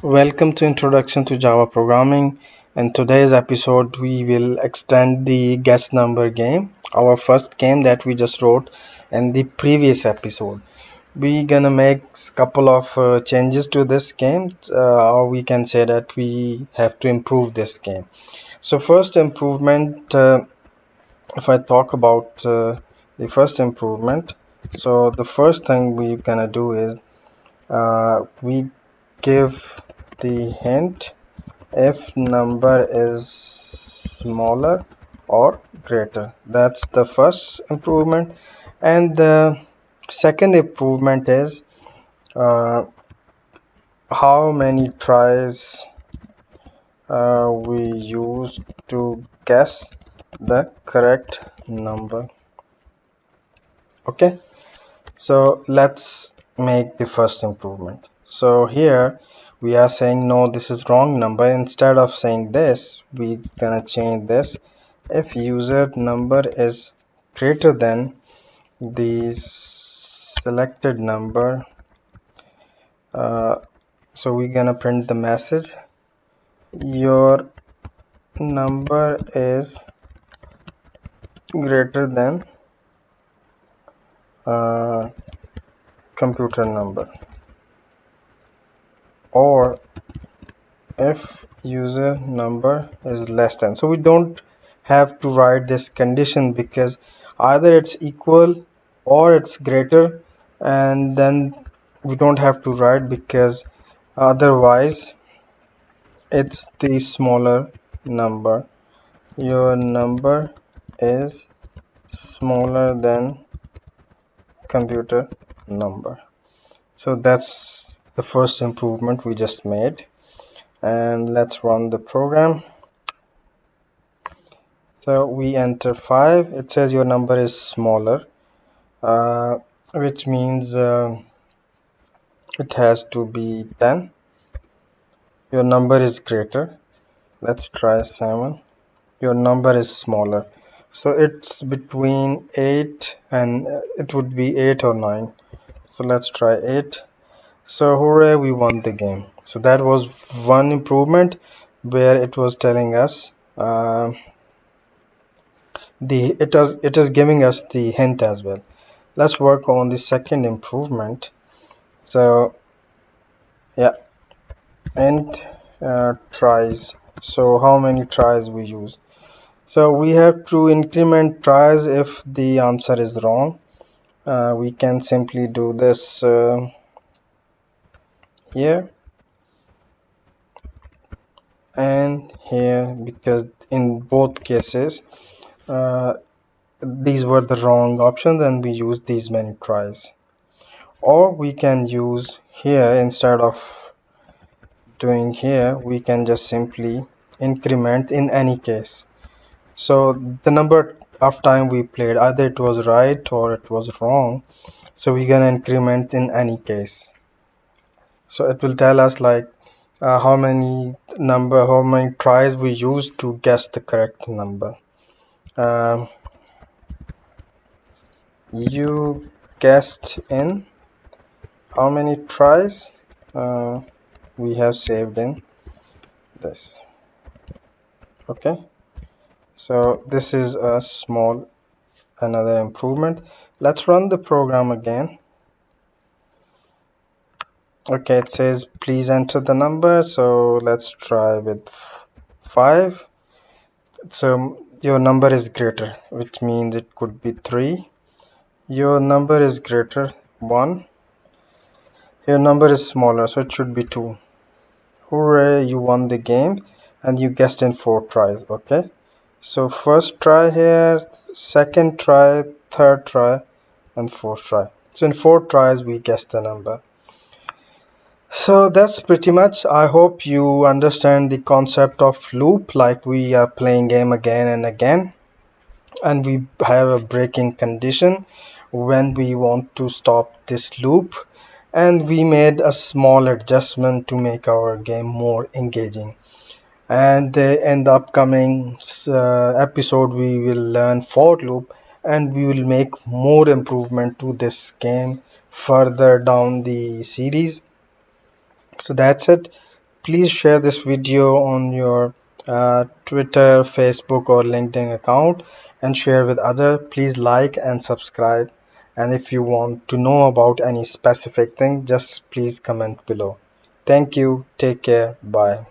Welcome to Introduction to Java Programming. In today's episode, we will extend the guess number game, our first game that we just wrote in the previous episode. We're gonna make a couple of changes to this game, or we can say that we have to improve this game. So, first improvement, if I talk about the first improvement, so the first thing we're gonna do is we give the hint if number is smaller or greater. That's the first improvement. And the second improvement is uh, how many tries we use to guess the correct number. Okay, so let's make the first improvement. So here we are saying no, this is wrong number. Instead of saying this, we gonna change this. If user number is greater than the selected number, so we're gonna print the message, your number is greater than uh, computer number, or if user number is less than. So we don't have to write this condition because either it's equal or it's greater, and then we don't have to write because otherwise it's the smaller number. Your number is smaller than computer number. So that's the first improvement we just made, and let's run the program. So we enter 5. It says your number is smaller, which means it has to be 10. Your number is greater. Let's try 7. Your number is smaller. So it's between 8 and it would be 8 or 9. So let's try 8. So hooray, we won the game. So that was one improvement where it was telling us it is giving us the hint as well. Let's work on the second improvement. So yeah, int tries. So how many tries we use? So we have to increment tries if the answer is wrong. We can simply do this here and here, because in both cases these were the wrong options and we used these many tries. Or we can use here, instead of doing here, we can just simply increment in any case. So the number of time we played, either it was right or it was wrong, so we're gonna increment in any case. So it will tell us like how many tries we used to guess the correct number. um, you guessed in how many tries we have saved in this. Okay, so this is a small another improvement. Let's run the program again. Okay, it says please enter the number, so let's try with 5. So your number is greater, which means it could be 3. Your number is greater 1. Your number is smaller, so it should be 2. Hooray, you won the game and you guessed in 4 tries. Okay, so first try here, second try, third try, and fourth try. So in 4 tries we guessed the number. So that's pretty much. I hope you understand the concept of loop, like we are playing game again and again, and we have a breaking condition when we want to stop this loop, and we made a small adjustment to make our game more engaging. And in the upcoming episode we will learn for loop, and we will make more improvement to this game further down the series. So that's it. please share this video on your Twitter, Facebook, or LinkedIn account and share with others. Please like and subscribe. And if you want to know about any specific thing, just please comment below. Thank you. Take care. Bye.